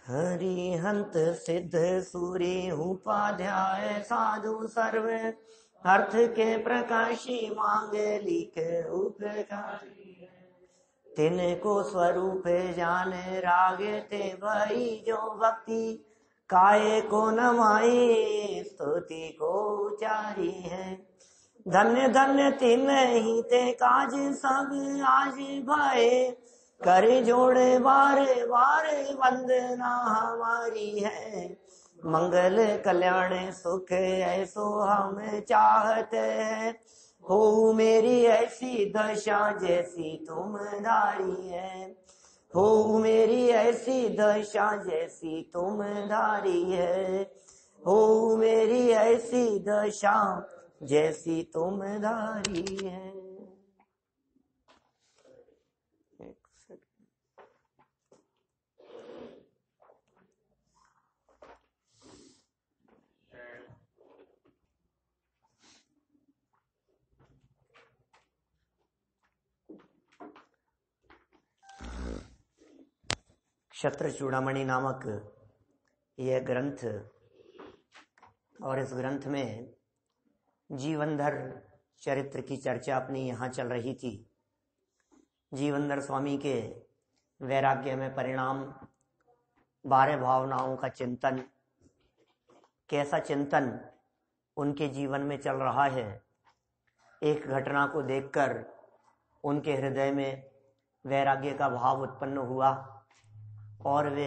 हरिहंत सिद्ध सूर्य उपाध्याय साधु सर्व अर्थ के प्रकाशी मांगलिक उपकारी तिनको स्वरूप जाने रागे ते भई जो भक्ति काय को नमाई स्तुति को उचारी है। धन्य धन्य तिन ही ते काज सब आज भाए करे जोड़े बारे बारे वंदना हमारी है। मंगल कल्याण सुख ऐसो हम चाहते हैं हो मेरी ऐसी दशा जैसी तुम धारी है। हो मेरी ऐसी दशा जैसी तुम धारी है। हो मेरी ऐसी दशा जैसी तुम धारी है। क्षत्र चूड़ामणि नामक यह ग्रंथ और इस ग्रंथ में जीवनधर चरित्र की चर्चा अपनी यहाँ चल रही थी। जीवनधर स्वामी के वैराग्य में परिणाम, 12 भावनाओं का चिंतन, कैसा चिंतन उनके जीवन में चल रहा है। एक घटना को देखकर उनके हृदय में वैराग्य का भाव उत्पन्न हुआ और वे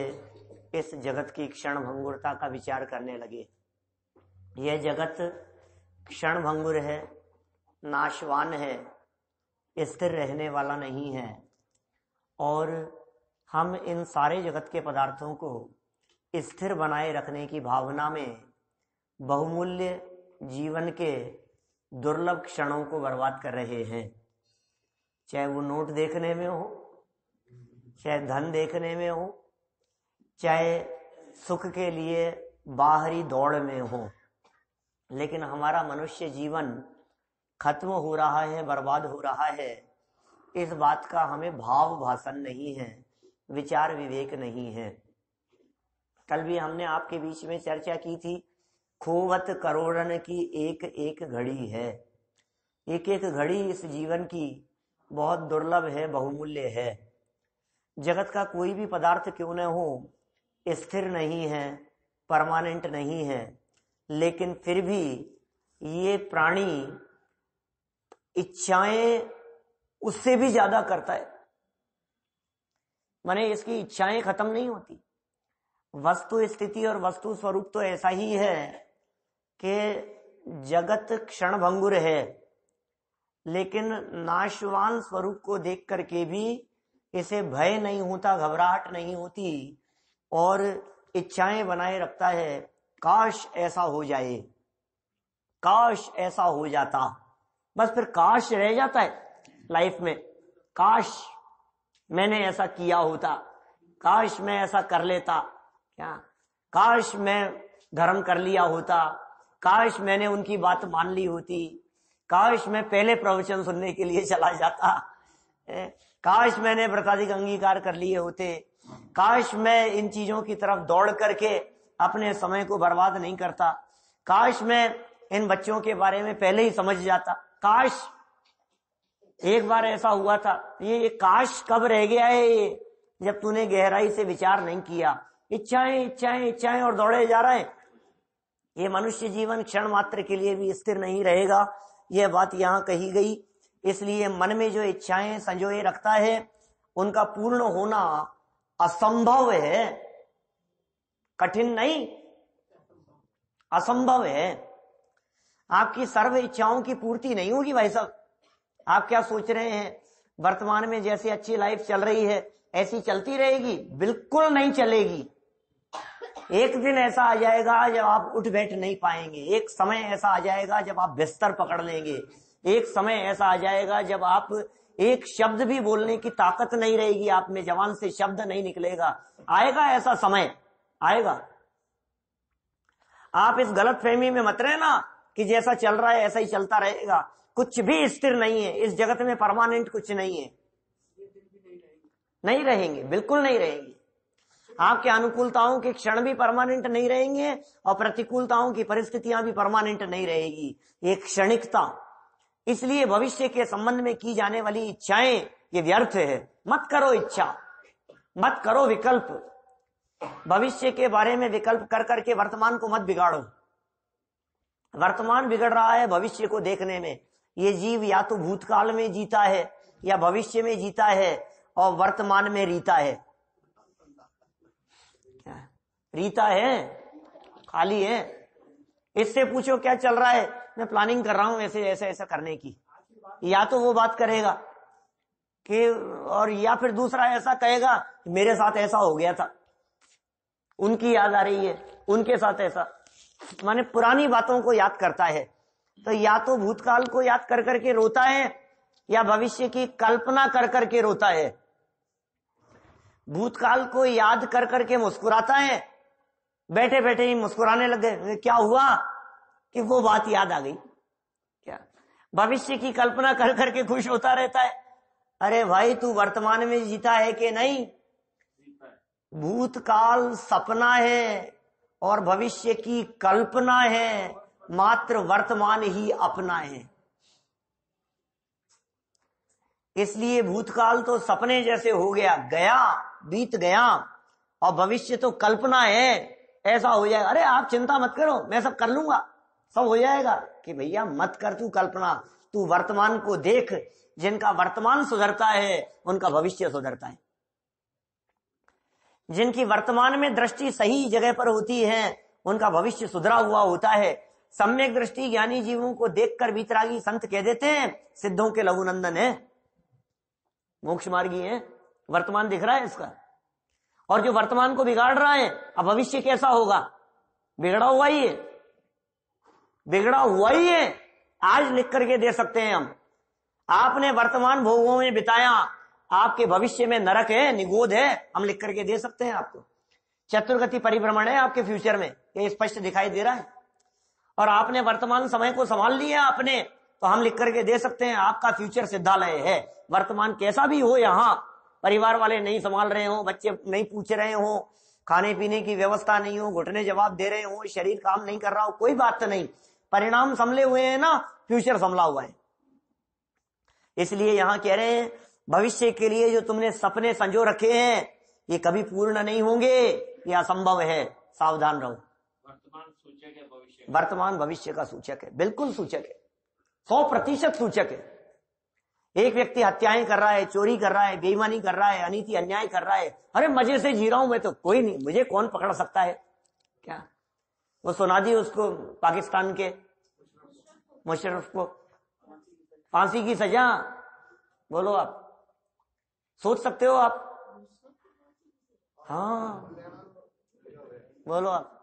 इस जगत की क्षण भंगुरता का विचार करने लगे। यह जगत क्षण भंगुर है, नाशवान है, स्थिर रहने वाला नहीं है और हम इन सारे जगत के पदार्थों को स्थिर बनाए रखने की भावना में बहुमूल्य जीवन के दुर्लभ क्षणों को बर्बाद कर रहे हैं। चाहे वो नोट देखने में हो, चाहे धन देखने में हो, चाहे सुख के लिए बाहरी दौड़ में हो, लेकिन हमारा मनुष्य जीवन खत्म हो रहा है, बर्बाद हो रहा है। इस बात का हमें भाव भाषण नहीं है, विचार विवेक नहीं है। कल भी हमने आपके बीच में चर्चा की थी, खोवत करोड़न की एक एक घड़ी है। एक एक घड़ी इस जीवन की बहुत दुर्लभ है, बहुमूल्य है। जगत का कोई भी पदार्थ क्यों न हो, स्थिर नहीं है, परमानेंट नहीं है, लेकिन फिर भी ये प्राणी इच्छाएं उससे भी ज्यादा करता है। माने इसकी इच्छाएं खत्म नहीं होती। वस्तु स्थिति और वस्तु स्वरूप तो ऐसा ही है कि जगत क्षण भंगुर है, लेकिन नाशवान स्वरूप को देख करके भी इसे भय नहीं होता, घबराहट नहीं होती और इच्छाएं बनाए रखता है। काश ऐसा हो जाए, काश ऐसा हो जाता, बस फिर काश रह जाता है लाइफ में। काश मैंने ऐसा किया होता, काश मैं ऐसा कर लेता, क्या काश मैं धर्म कर लिया होता, काश मैंने उनकी बात मान ली होती, काश मैं पहले प्रवचन सुनने के लिए चला जाता, काश मैंने व्रतादि का अंगीकार कर लिए होते, काश मैं इन चीजों की तरफ दौड़ करके अपने समय को बर्बाद नहीं करता, काश मैं इन बच्चों के बारे में पहले ही समझ जाता, काश एक बार ऐसा हुआ था। ये काश कब रह गया है ये, जब तूने गहराई से विचार नहीं किया। इच्छाएं इच्छाएं इच्छाएं और दौड़े जा रहे हैं। ये मनुष्य जीवन क्षण मात्र के लिए भी स्थिर नहीं रहेगा, यह बात यहाँ कही गई। इसलिए मन में जो इच्छाएं संजोए रखता है उनका पूर्ण होना असंभव है, कठिन नहीं, असंभव है। आपकी सर्व इच्छाओं की पूर्ति नहीं होगी भाई साहब। आप क्या सोच रहे हैं वर्तमान में जैसे अच्छी लाइफ चल रही है ऐसी चलती रहेगी? बिल्कुल नहीं चलेगी। एक दिन ऐसा आ जाएगा जब आप उठ बैठ नहीं पाएंगे, एक समय ऐसा आ जाएगा जब आप बिस्तर पकड़ लेंगे, एक समय ऐसा आ जाएगा जब आप एक शब्द भी बोलने की ताकत नहीं रहेगी, आप में जबान से शब्द नहीं निकलेगा। आएगा ऐसा समय, आएगा। आप इस गलतफहमी में मत रहना कि जैसा चल रहा है ऐसा ही चलता रहेगा। कुछ भी स्थिर नहीं है इस जगत में, परमानेंट कुछ नहीं है। नहीं रहेंगे, बिल्कुल नहीं रहेंगे। आपके अनुकूलताओं के क्षण भी परमानेंट नहीं रहेंगे और प्रतिकूलताओं की परिस्थितियां भी परमानेंट नहीं रहेगी, एक क्षणिकता। इसलिए भविष्य के संबंध में की जाने वाली इच्छाएं ये व्यर्थ है। मत करो इच्छा, मत करो विकल्प। भविष्य के बारे में विकल्प कर करके वर्तमान को मत बिगाड़ो। वर्तमान बिगड़ रहा है भविष्य को देखने में। ये जीव या तो भूतकाल में जीता है या भविष्य में जीता है और वर्तमान में रीता है। क्या रीता है? खाली है। इससे पूछो क्या चल रहा है, मैं प्लानिंग कर रहा हूं ऐसे ऐसे ऐसा करने की। या तो वो बात करेगा कि, और या फिर दूसरा ऐसा कहेगा मेरे साथ ऐसा हो गया था, उनकी याद आ रही है, उनके साथ ऐसा, माने पुरानी बातों को याद करता है। तो या तो भूतकाल को याद कर करके रोता है या भविष्य की कल्पना कर करके रोता है। भूतकाल को याद कर करके मुस्कुराता है, बैठे बैठे ही मुस्कुराने लग गए, क्या हुआ कि वो बात याद आ गई। क्या भविष्य की कल्पना कर करके खुश होता रहता है। अरे भाई तू वर्तमान में जीता है कि नहीं? भूतकाल सपना है और भविष्य की कल्पना है, मात्र वर्तमान ही अपना है। इसलिए भूतकाल तो सपने जैसे हो गया, गया बीत गया, और भविष्य तो कल्पना है, ऐसा हो जाएगा। अरे आप चिंता मत करो, मैं सब कर लूंगा, सब हो जाएगा। कि भैया मत कर तू कल्पना, तू वर्तमान को देख। जिनका वर्तमान सुधरता है उनका भविष्य सुधरता है। जिनकी वर्तमान में दृष्टि सही जगह पर होती है उनका भविष्य सुधरा हुआ होता है। सम्यक दृष्टि ज्ञानी जीवों को देखकर वीतरागी संत कह देते हैं सिद्धों के लघुनंदन है, मोक्ष मार्गी है। वर्तमान दिख रहा है इसका। और जो वर्तमान को बिगाड़ रहा है, अब भविष्य कैसा होगा? बिगड़ा हुआ ही है, बिगड़ा हुआ ही है। आज लिख करके दे सकते हैं हम। आपने वर्तमान भोगों में बिताया, आपके भविष्य में नरक है, निगोद है, हम लिख करके दे सकते हैं आपको। चतुर्गति परिभ्रमण है आपके फ्यूचर में, ये स्पष्ट दिखाई दे रहा है। और आपने वर्तमान समय को संभाल लिया आपने, तो हम लिख करके दे सकते हैं आपका फ्यूचर सिद्धालय है। वर्तमान कैसा भी हो, यहाँ परिवार वाले नहीं संभाल रहे हो, बच्चे नहीं पूछ रहे हो, खाने पीने की व्यवस्था नहीं हो, घुटने जवाब दे रहे हो, शरीर काम नहीं कर रहा हो, कोई बात नहीं, परिणाम संभले हुए हैं ना, फ्यूचर संभला हुआ है। इसलिए यहां कह रहे हैं भविष्य के लिए जो तुमने सपने संजो रखे हैं ये कभी पूर्ण नहीं होंगे, ये असंभव है, सावधान रहो। वर्तमान सूचक है भविष्य, वर्तमान भविष्य का सूचक है, बिल्कुल सूचक है, 100% सूचक है। एक व्यक्ति हत्याएं कर रहा है, चोरी कर रहा है, बेईमानी कर रहा है, अनीति अन्याय कर रहा है, अरे मजे से जी रहा हूं मैं तो, कोई नहीं, मुझे कौन पकड़ सकता है। क्या वो सुना दी उसको पाकिस्तान के मुशर्रफ को फांसी की सजा? बोलो आप, सोच सकते हो आप? हाँ बोलो आप।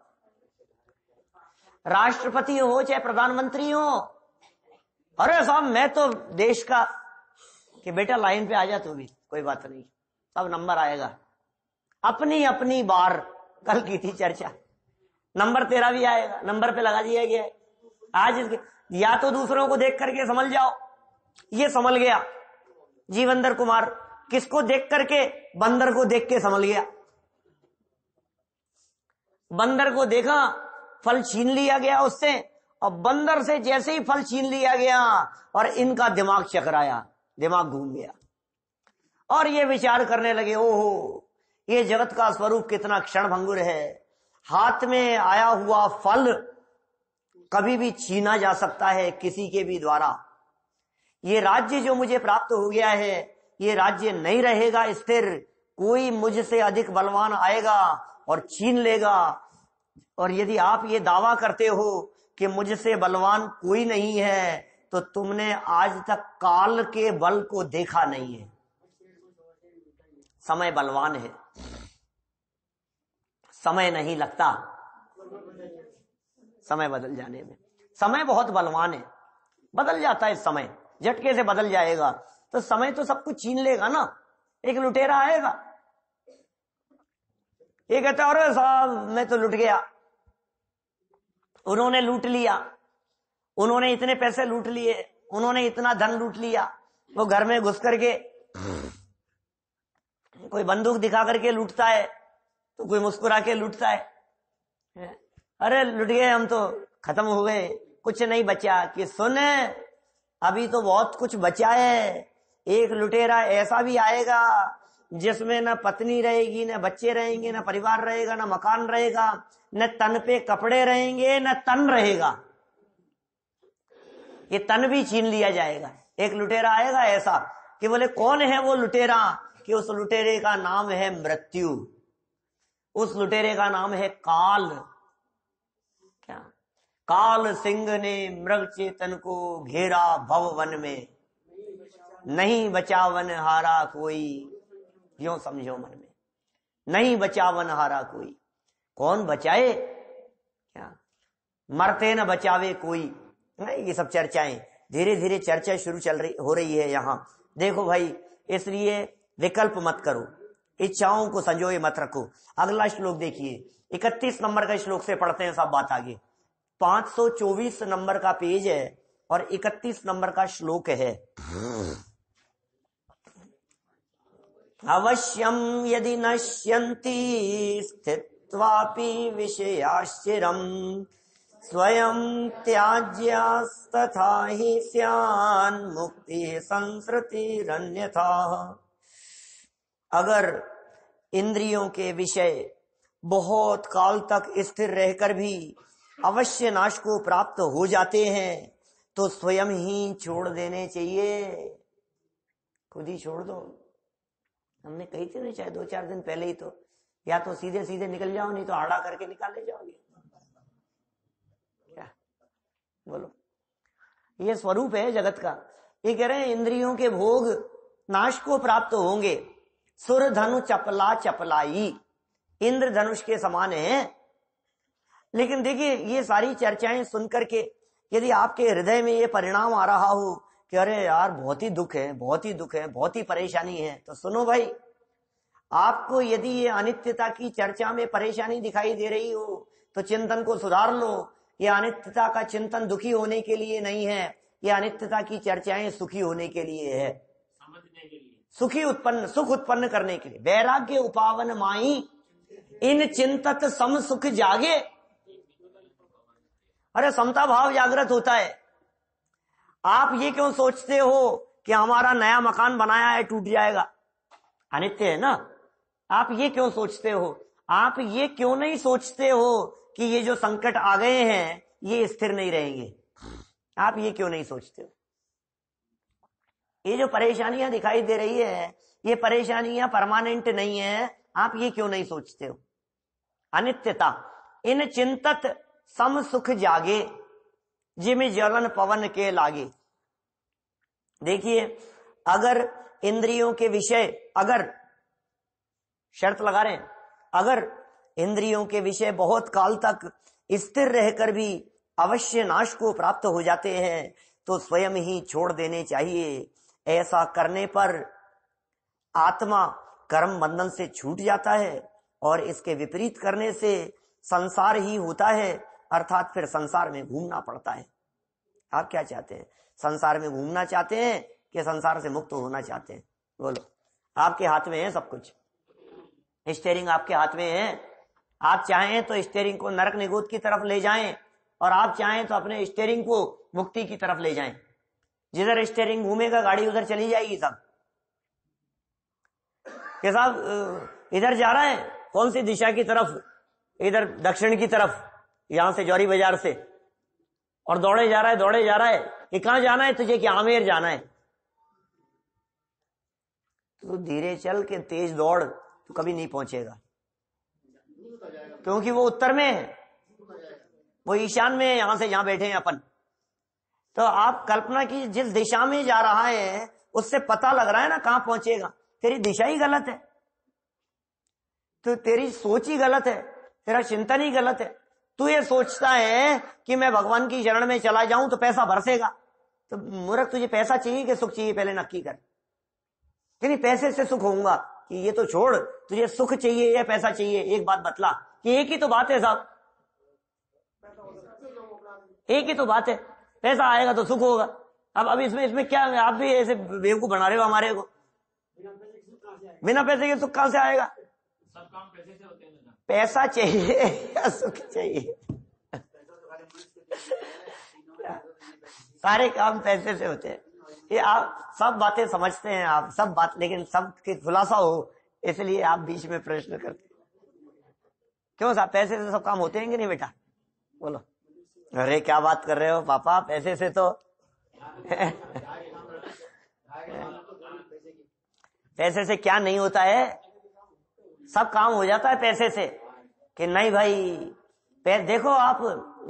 राष्ट्रपति हो चाहे प्रधानमंत्री हो, अरे साहब मैं तो देश का, कि बेटा लाइन पे आ जा तू भी, कोई बात नहीं, सब नंबर आएगा। अपनी अपनी बार, कल की थी चर्चा, नंबर तेरा भी आएगा, नंबर पे लगा दिया गया है आज। या तो दूसरों को देख करके समझ जाओ, ये समझ गया जीवंदर कुमार, किसको देख करके? बंदर को देख के समझ गया। बंदर को देखा, फल छीन लिया गया उससे, और बंदर से जैसे ही फल छीन लिया गया और इनका दिमाग चकराया, दिमाग घूम गया, और ये विचार करने लगे, ओहो ये जगत का स्वरूप कितना क्षणभंगुर है, हाथ में आया हुआ फल कभी भी छीना जा सकता है किसी के भी द्वारा। ये राज्य जो मुझे प्राप्त हो गया है, ये राज्य नहीं रहेगा स्थिर, कोई मुझसे अधिक बलवान आएगा और छीन लेगा। और यदि आप ये दावा करते हो कि मुझसे बलवान कोई नहीं है, तो तुमने आज तक काल के बल को देखा नहीं है। समय बलवान है, समय नहीं लगता, समय बदल जाने में। समय बहुत बलवान है, बदल जाता है समय, झटके से बदल जाएगा। तो समय तो सब कुछ छीन लेगा ना। एक लुटेरा आएगा, ये कहता है अरे साहब मैं तो लुट गया, उन्होंने लूट लिया, उन्होंने इतने पैसे लूट लिए, उन्होंने इतना धन लूट लिया। वो घर में घुस करके कोई बंदूक दिखा करके लूटता है, तो कोई मुस्कुरा के लुटता है, अरे लुट गए हम तो, खत्म हो गए, कुछ नहीं बचा। कि सुन, अभी तो बहुत कुछ बचा है। एक लुटेरा ऐसा भी आएगा जिसमें न पत्नी रहेगी, न बच्चे रहेंगे, न परिवार रहेगा, न मकान रहेगा, न तन पे कपड़े रहेंगे, न तन रहेगा, ये तन भी छीन लिया जाएगा। एक लुटेरा आएगा ऐसा कि बोले कौन है वो लुटेरा? कि उस लुटेरे का नाम है मृत्यु, उस लुटेरे का नाम है काल। क्या? काल सिंह ने मृग चेतन को घेरा भव वन में, नहीं बचा वन हारा कोई, यूं समझो मन में, नहीं बचा वन हारा कोई। कौन बचाए? क्या? मरते न बचावे कोई। ये सब चर्चाएं, धीरे धीरे चर्चा हो रही है यहाँ। देखो भाई, इसलिए विकल्प मत करो, इच्छाओं को संजोए मत रखो। अगला श्लोक देखिए, 31 नंबर का श्लोक से पढ़ते हैं सब बात आगे। 524 नंबर का पेज है और 31 नंबर का श्लोक है। अवश्यम यदि नश्यन्ति स्थित्वापि विषयाश्चिरम् स्वयं त्याज्यास्तथा हि स्यान् मुक्ति संसृतिरन्यथा। अगर इंद्रियों के विषय बहुत काल तक स्थिर रहकर भी अवश्य नाश को प्राप्त हो जाते हैं तो स्वयं ही छोड़ देने चाहिए। खुद ही छोड़ दो। हमने कही थी ना शायद 2-4 दिन पहले ही, तो या तो सीधे सीधे निकल जाओ, नहीं तो आड़ा करके निकाले जाओगे। क्या बोलो? ये स्वरूप है जगत का। ये कह रहे हैं इंद्रियों के भोग नाश को प्राप्त होंगे। सुर धनु चपला चपलाई, इंद्र धनुष के समान है। लेकिन देखिए, ये सारी चर्चाएं सुनकर के यदि आपके हृदय में ये परिणाम आ रहा हो कि अरे यार बहुत ही दुख है, बहुत ही दुख है, बहुत ही परेशानी है, तो सुनो भाई, आपको यदि ये अनित्यता की चर्चा में परेशानी दिखाई दे रही हो तो चिंतन को सुधार लो। ये अनित्यता का चिंतन दुखी होने के लिए नहीं है, ये अनित्यता की चर्चाएं सुखी होने के लिए है, समझने के लिए, सुख उत्पन्न करने के लिए। वैराग्य उपावन माई इन चिंतत सम सुख जागे। अरे समता भाव जागृत होता है। आप ये क्यों सोचते हो कि हमारा नया मकान बनाया है टूट जाएगा, अनित्य है ना? आप ये क्यों सोचते हो? आप ये क्यों नहीं सोचते हो कि ये जो संकट आ गए हैं ये स्थिर नहीं रहेंगे? आप ये क्यों नहीं सोचते हो? ये जो परेशानियां दिखाई दे रही है, ये परेशानियां परमानेंट नहीं है। आप ये क्यों नहीं सोचते हो? अनित्यता इन चिंतत सम सुख जागे, जिमि जलन पवन के लागे। देखिए, अगर इंद्रियों के विषय, अगर शर्त लगा रहे हैं, अगर इंद्रियों के विषय बहुत काल तक स्थिर रहकर भी अवश्य नाश को प्राप्त हो जाते हैं तो स्वयं ही छोड़ देने चाहिए। ऐसा करने पर आत्मा कर्म बंधन से छूट जाता है और इसके विपरीत करने से संसार ही होता है, अर्थात फिर संसार में घूमना पड़ता है। आप क्या चाहते हैं? संसार में घूमना चाहते हैं कि संसार से मुक्त होना चाहते हैं? बोलो। आपके हाथ में है सब कुछ, स्टीयरिंग आपके हाथ में है। आप चाहें तो स्टीयरिंग को नरक निगोद की तरफ ले जाएं और आप चाहें तो अपने स्टीयरिंग को मुक्ति की तरफ ले जाएं। जिधर स्टीयरिंग घूमेगा गाड़ी उधर चली जाएगी। सब के साहब इधर जा रहा है, कौन सी दिशा की तरफ? इधर दक्षिण की तरफ, यहां से जौहरी बाजार से, और दौड़े जा रहा है, दौड़े जा रहा है कि कहां जाना है तुझे? कि आमेर जाना है। तो धीरे चल के तेज दौड़, तो कभी नहीं पहुंचेगा, क्योंकि वो उत्तर में है, वो ईशान में है, यहां से जहां बैठे हैं अपन। तो आप कल्पना की, जिस दिशा में जा रहा है उससे पता लग रहा है ना कहां पहुंचेगा। तेरी दिशा ही गलत है, तो तेरी सोच ही गलत है, तेरा चिंतन ही गलत है। तू ये सोचता है कि मैं भगवान की शरण में चला जाऊं तो पैसा बरसेगा। तो मूर्ख, तुझे पैसा चाहिए कि सुख चाहिए? पहले नक्की कर कि नहीं पैसे से सुख होऊंगा, कि ये तो छोड़, तुझे सुख चाहिए या पैसा चाहिए? एक बात बतला, कि एक ही तो बात है साहब, एक ही तो बात है। पैसा आएगा तो सुख होगा। अब इसमें क्या है? आप भी ऐसे बेवकूफ बना रहे हो हमारे को। बिना पैसे के सुख कहां से आएगा? सब काम पैसे से होते हैं ना। पैसा चाहिए या सुख चाहिए? सारे काम पैसे से होते हैं। ये आप सब बातें समझते हैं, आप सब बात, लेकिन सब की खुलासा हो इसलिए आप बीच में प्रश्न करते। क्यों साहब, पैसे से सब काम होते हैं कि नहीं बेटा? बोलो। अरे क्या बात कर रहे हो पापा, पैसे से तो पैसे से क्या नहीं होता है, सब काम हो जाता है पैसे से। कि नहीं भाई देखो आप,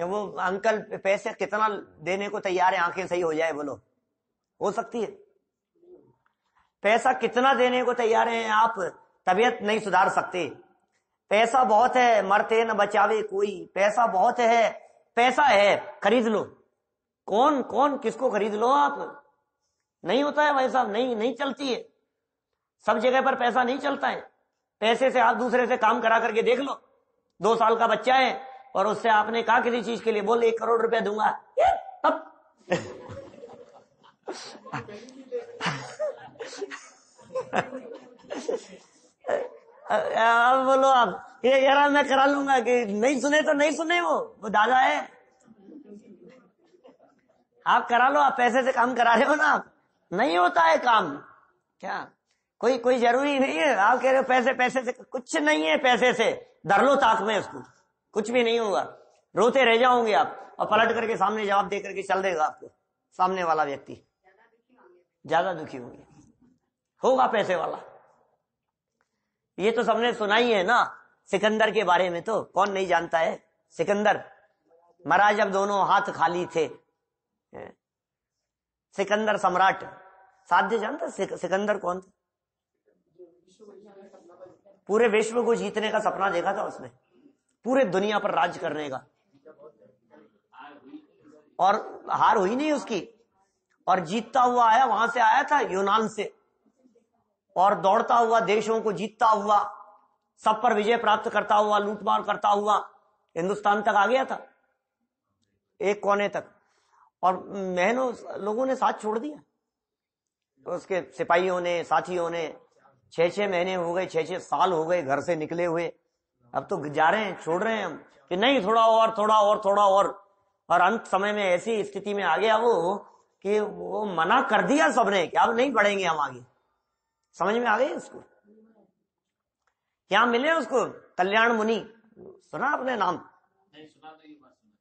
वो अंकल पैसे कितना देने को तैयार है, आंखें सही हो जाए, बोलो हो सकती है? पैसा कितना देने को तैयार है आप, तबीयत नहीं सुधार सकते। पैसा बहुत है, मरते न बचावे कोई, पैसा बहुत है, पैसा है, खरीद लो। कौन कौन किसको खरीद लो आप? नहीं होता है भाई साहब, नहीं चलती है। सब जगह पर पैसा नहीं चलता है। पैसे से आप दूसरे से काम करा करके देख लो। 2 साल का बच्चा है और उससे आपने कहा किसी चीज के लिए, बोल 1 करोड़ रुपया दूंगा, तब अब बोलो आप ये यार मैं करा लूंगा, कि नहीं सुने तो नहीं सुने, वो दादा है। आप करा लो, आप पैसे से काम करा रहे हो ना आप। नहीं होता है काम। क्या कोई जरूरी नहीं है। आप कह रहे हो पैसे से कुछ नहीं है, पैसे से धर लो ताक में उसको, कुछ भी नहीं होगा। रोते रह जाओगे आप और पलट करके सामने जवाब दे करके चल देगा आपको सामने वाला व्यक्ति, ज्यादा दुखी होंगे। होगा पैसे वाला। ये तो सबने सुना ही है ना सिकंदर के बारे में, तो कौन नहीं जानता है। सिकंदर मरा जब दोनों हाथ खाली थे। सिकंदर सम्राट, साध्य जानता सिकंदर कौन था? पूरे विश्व को जीतने का सपना देखा था उसने, पूरे दुनिया पर राज करने का, और हार हुई नहीं उसकी। और जीतता हुआ आया, वहां से आया था यूनान से, और दौड़ता हुआ देशों को जीतता हुआ, सब पर विजय प्राप्त करता हुआ, लूटमार करता हुआ हिंदुस्तान तक आ गया था, एक कोने तक। और महीनों लोगों ने साथ छोड़ दिया, तो उसके सिपाहियों ने, साथियों ने 6-6 महीने हो गए, 6-6 साल हो गए घर से निकले हुए। अब तो जा रहे हैं, छोड़ रहे हैं हम, कि नहीं थोड़ा और। और अंत समय में ऐसी स्थिति में आ गया वो कि वो मना कर दिया सबने कि अब नहीं बढ़ेंगे हम आगे। समझ में आ गई उसको? क्या मिले उसको? कल्याण मुनि, सुना आपने नाम? नहीं सुना, तो ये बात सुना।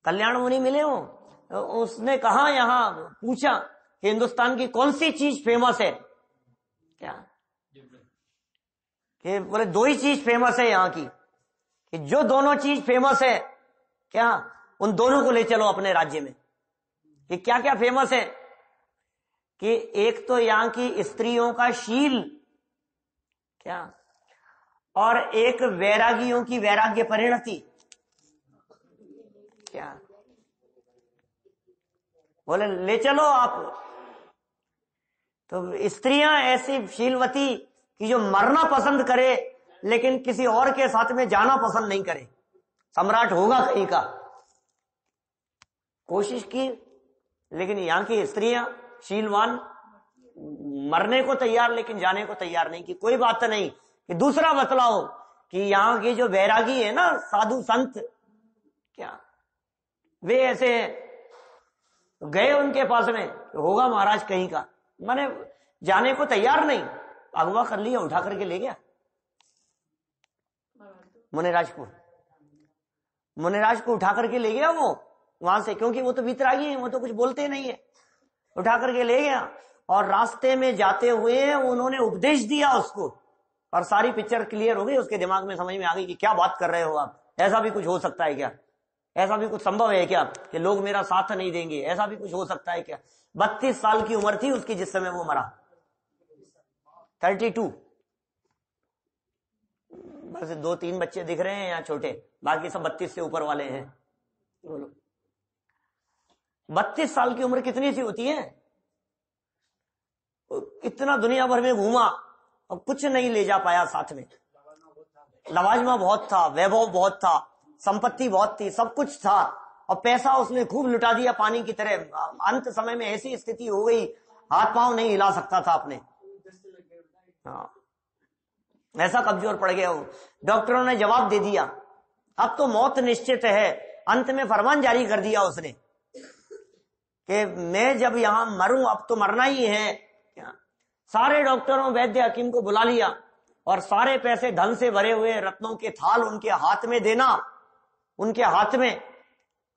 कल्याण मुनि मिले हो। उसने कहा, यहाँ पूछा कि हिंदुस्तान की कौन सी चीज फेमस है? क्या कि बोले 2 ही चीज फेमस है यहाँ की, कि जो दोनों चीज फेमस है क्या, उन दोनों को ले चलो अपने राज्य में। कि क्या क्या फेमस है? कि एक तो यहाँ की स्त्रियों का शील, क्या, और एक वैरागियों की वैराग्य परिणति। क्या बोले ले चलो आप। तो स्त्रियां ऐसी शीलवती कि जो मरना पसंद करे लेकिन किसी और के साथ में जाना पसंद नहीं करे, सम्राट होगा कहीं का, कोशिश की, लेकिन यहाँ की स्त्रियां शीलवान, मरने को तैयार लेकिन जाने को तैयार नहीं। कि कोई बात नहीं, कि दूसरा बतलाओ कि यहाँ के जो वैरागी है ना, साधु संत, क्या वे ऐसे गए उनके पास में, होगा महाराज कहीं का, माने जाने को तैयार नहीं, अगवा कर लिया, उठा करके ले गया मुनिराज को उठा करके ले गया वो वहां से, क्योंकि वो तो वितरागी है, वो तो कुछ बोलते नहीं है। उठा करके ले गया और रास्ते में जाते हुए उन्होंने उपदेश दिया उसको, और सारी पिक्चर क्लियर हो गई उसके दिमाग में, समझ में आ गई कि क्या बात कर रहे हो आप, ऐसा भी कुछ हो सकता है क्या, ऐसा भी कुछ संभव है क्या कि लोग मेरा साथ नहीं देंगे, ऐसा भी कुछ हो सकता है क्या। 32 साल की उम्र थी उसकी जिस समय वो मरा, 32। बस 2-3 बच्चे दिख रहे हैं यहाँ छोटे, बाकी सब 32 से ऊपर वाले हैं। बोलो 32 साल की उम्र कितनी सी होती है? इतना दुनिया भर में घूमा और कुछ नहीं ले जा पाया साथ में। लवाजमा बहुत था, वैभव बहुत था, संपत्ति बहुत थी, सब कुछ था, और पैसा उसने खूब लुटा दिया पानी की तरह। अंत समय में ऐसी स्थिति हो गई, हाथ पांव नहीं हिला सकता था अपने। हाँ, ऐसा कमजोर पड़ गया वो। डॉक्टरों ने जवाब दे दिया, अब तो मौत निश्चित है। अंत में फरमान जारी कर दिया उसने कि मैं जब यहां मरूं अब तो मरना ही है। सारे डॉक्टरों वैद्य हकीम को बुला लिया और सारे पैसे धन से भरे हुए रत्नों के थाल उनके हाथ में देना, उनके हाथ में,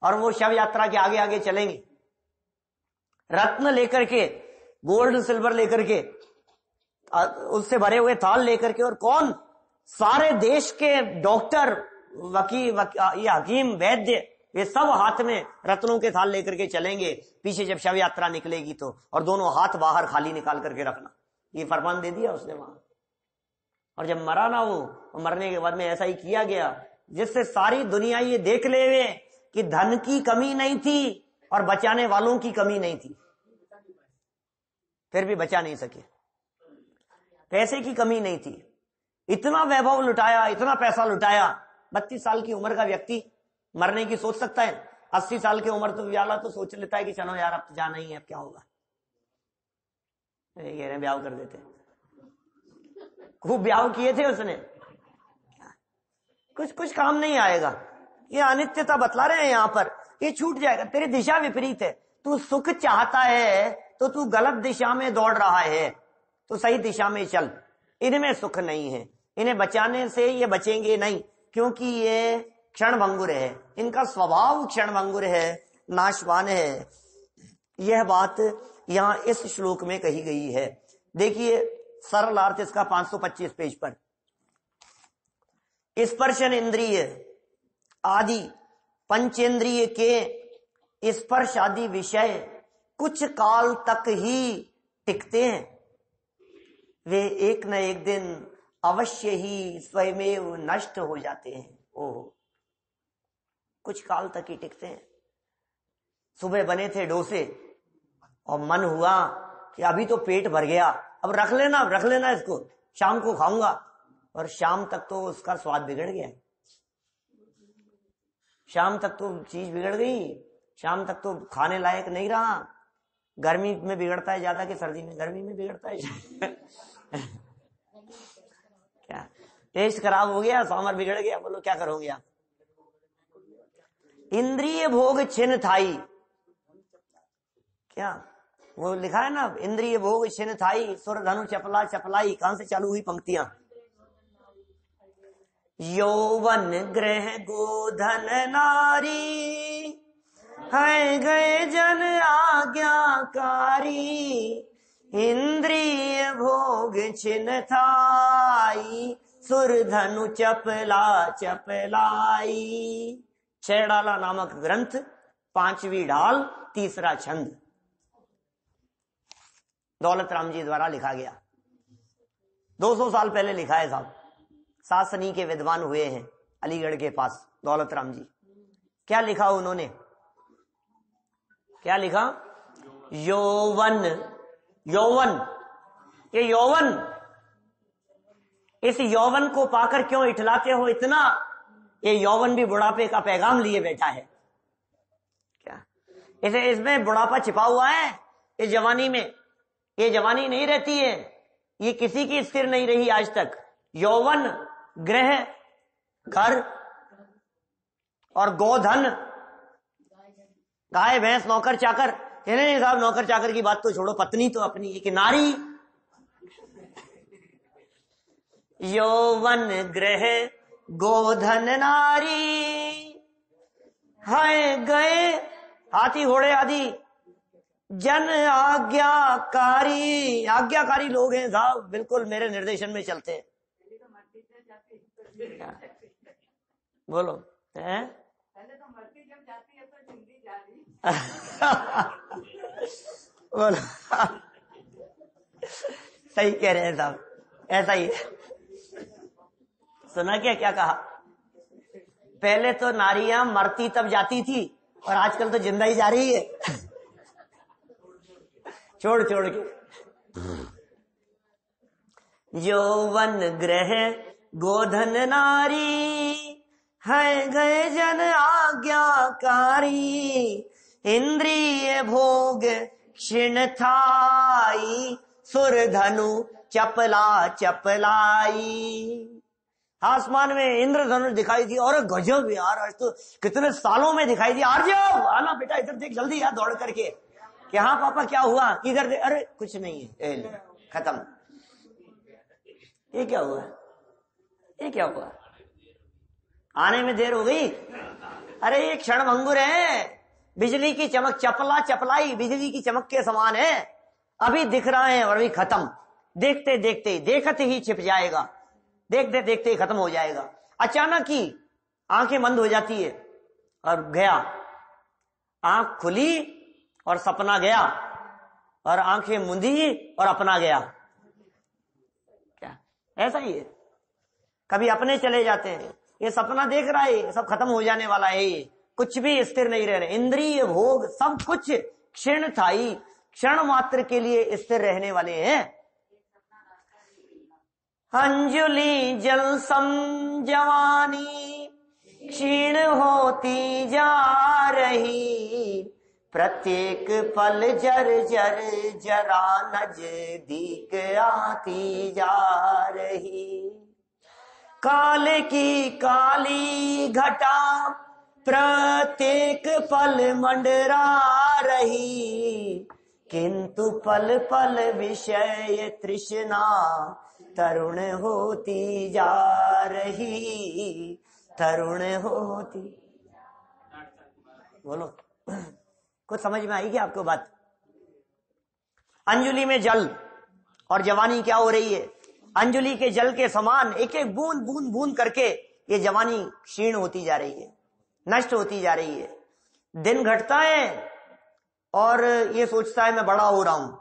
और वो शव यात्रा के आगे आगे चलेंगे रत्न लेकर के, गोल्ड सिल्वर लेकर के, उससे भरे हुए थाल लेकर के। और कौन? सारे देश के डॉक्टर, ये हकीम, वैद्य, ये सब हाथ में रत्नों के थाल लेकर के चलेंगे पीछे जब शव यात्रा निकलेगी तो, और दोनों हाथ बाहर खाली निकाल करके रखना। ये फरमान दे दिया उसने वहां। और जब मरा ना वो, मरने के बाद में ऐसा ही किया गया जिससे सारी दुनिया ये देख ले वे कि धन की कमी नहीं थी और बचाने वालों की कमी नहीं थी, फिर भी बचा नहीं सके। पैसे की कमी नहीं थी, इतना वैभव लुटाया, इतना पैसा लुटाया। 32 साल की उम्र का व्यक्ति मरने की सोच सकता है? 80 साल की उम्र तो वाला तो सोच लेता है कि चलो यार अब तो जाना ही है, अब क्या होगा, कह रहे ब्याह कर देते। खूब ब्याह किए थे उसने, कुछ काम नहीं आएगा। ये अनित्यता बतला रहे हैं यहां पर, ये छूट जाएगा। तेरी दिशा विपरीत है, तू सुख चाहता है तो तू गलत दिशा में दौड़ रहा है, तो सही दिशा में चल। इनमें सुख नहीं है, इन्हें बचाने से ये बचेंगे नहीं, क्योंकि ये क्षण भंगुर है, इनका स्वभाव क्षण भंगुर है, नाशवान है। यह बात यहां इस श्लोक में कही गई है। देखिए सरल अर्थ इसका 525 पेज पर। स्पर्शन इंद्रिय आदि पंचेंद्रिय के स्पर्श आदि विषय कुछ काल तक ही टिकते हैं, वे एक न एक दिन अवश्य ही स्वयमेव नष्ट हो जाते हैं। ओह, कुछ काल तक ही टिकते हैं। सुबह बने थे डोसे और मन हुआ कि अभी तो पेट भर गया, अब रख लेना इसको, शाम को खाऊंगा, और शाम तक तो उसका स्वाद बिगड़ गया, शाम तक तो चीज बिगड़ गई, शाम तक तो खाने लायक नहीं रहा। गर्मी में बिगड़ता है ज्यादा कि सर्दी में? गर्मी में बिगड़ता है क्या टेस्ट खराब हो गया, सांभर बिगड़ गया, बोलो क्या करोगे आप। इंद्रिय भोग छिन थाई, क्या वो लिखा है ना, इंद्रिय भोग छिन थाई सुर धनु चपला चपलाई। कहां से चालू हुई पंक्तियां? यौवन ग्रह गोधन नारी है गए जन आज्ञाकारी, इंद्रिय भोग छिन थाई सुर धनु चपला चपलाई। छेड़ाला नामक ग्रंथ, 5वीं ढाल, 3रा छंद, दौलत राम जी द्वारा लिखा गया। 200 साल पहले लिखा है साहब। सासनी के विद्वान हुए हैं अलीगढ़ के पास दौलत राम जी। क्या लिखा उन्होंने? क्या लिखा? यौवन, यौवन, ये यौवन, इस यौवन को पाकर क्यों इठलाते हो इतना? ये यौवन भी बुढ़ापे का पैगाम लिए बैठा है। क्या इसे, इसमें बुढ़ापा छिपा हुआ है इस जवानी में। ये जवानी नहीं रहती है, ये किसी की स्थिर नहीं रही आज तक। यौवन, ग्रह, घर और गोधन, गाय भैंस नौकर चाकर। नहीं साहब, नौकर चाकर की बात तो छोड़ो, पत्नी तो अपनी एक नारी। यौवन ग्रह गोधन नारी है गए हाथी घोड़े आदि जन आज्ञाकारी। आज्ञाकारी लोग हैं साहब, बिल्कुल मेरे निर्देशन में चलते हैं। बोलो हैं? पहले तो मरती जब जाती है तो जिंदगी जा रही। बोलो सही कह रहे हैं साहब, ऐसा ही है। सुना क्या कहा? पहले तो नारियां मरती तब जाती थी और आजकल तो जिंदा ही जा रही है छोड़ के। यौवन ग्रह गोधन नारी है गए जन आज्ञाकारी, इंद्रिय भोग क्षीण थाई सुर धनु चपला चपलाई। आसमान में इंद्रधनुष दिखाई दी, और गजब यार, आज तो कितने सालों में दिखाई दी। आर्यव आना बेटा, इधर देख जल्दी यार दौड़ करके। कि हाँ पापा क्या हुआ, इधर देख। अरे कुछ नहीं है, खत्म। ये क्या हुआ, ये क्या हुआ, आने में देर हो गई। अरे ये क्षण भंगुर है, बिजली की चमक, चपला चपलाई बिजली की चमक के समान है। अभी दिख रहा है और अभी खत्म, देखते देखते देखते ही छिप जाएगा, देखते देखते ही खत्म हो जाएगा। अचानक ही आंखें बंद हो जाती है और गया, आंख खुली और सपना गया, और आंखें मुंदी और अपना गया। क्या ऐसा ही है, कभी अपने चले जाते हैं। ये सपना देख रहा है, सब खत्म हो जाने वाला है, ये कुछ भी स्थिर नहीं रह रहे। इंद्रिय भोग सब कुछ क्षण थाई, क्षण मात्र के लिए स्थिर रहने वाले हैं। अंजुलि जल सम जवानी क्षीण होती जा रही, प्रत्येक पल जर जर जरा नजदीक आती जा रही। काल की काली घटा प्रत्येक पल मंडरा रही, किंतु पल पल विषय तृष्णा तरुण होती जा रही, तरुण होती। बोलो, कुछ समझ में आई क्या आपको बात? अंजुलि में जल और जवानी क्या हो रही है? अंजुलि के जल के समान एक एक बूंद बूंद बूंद करके ये जवानी क्षीण होती जा रही है, नष्ट होती जा रही है। दिन घटता है और ये सोचता है मैं बड़ा हो रहा हूं।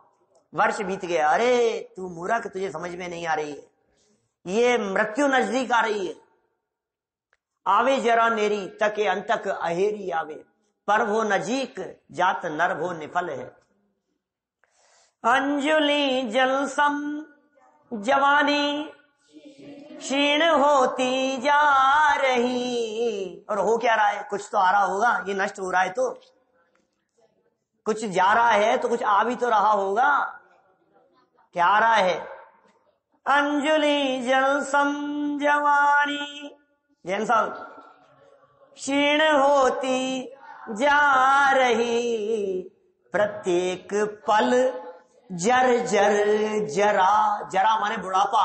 वर्ष बीत गया, अरे तू मूर्ख, तुझे समझ में नहीं आ रही है, ये मृत्यु नजदीक आ रही है। आवे जरा नेरी तके अंतक अहेरी आवे, पर वो नजीक जात नर वो निफल है। अंजुलि जल सम जवानी क्षीण होती जा रही। और हो क्या रहा है? कुछ तो आ रहा होगा, ये नष्ट हो रहा है तो कुछ जा रहा है, तो कुछ आ भी तो रहा होगा। क्या आ रहा है? अंजुलि जल सम जवानी, जैन साहब, क्षीण होती जा रही, प्रत्येक पल जर जर जरा, जरा माने बुढ़ापा,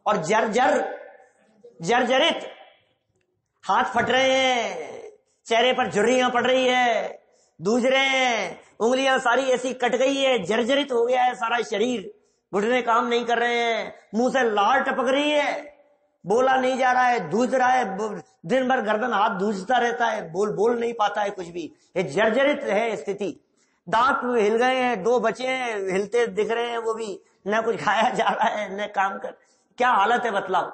और जर जर जर्जरित, हाथ फट रहे हैं, चेहरे पर झुर्रियां पड़ रही है, दूज रहे हैं, उंगलियां सारी ऐसी कट गई है, जर्जरित हो गया है सारा शरीर, घुटने काम नहीं कर रहे हैं, मुंह से लार टपक रही है, बोला नहीं जा रहा है, धूज रहा है, दिन भर गर्दन हाथ धूजता रहता है, बोल नहीं पाता है कुछ भी। ये जर्जरित है स्थिति। दांत हिल गए हैं, 2 बचे हैं, हिलते दिख रहे हैं, वो भी न कुछ खाया जा रहा है न काम कर। क्या हालत है बतलाओ?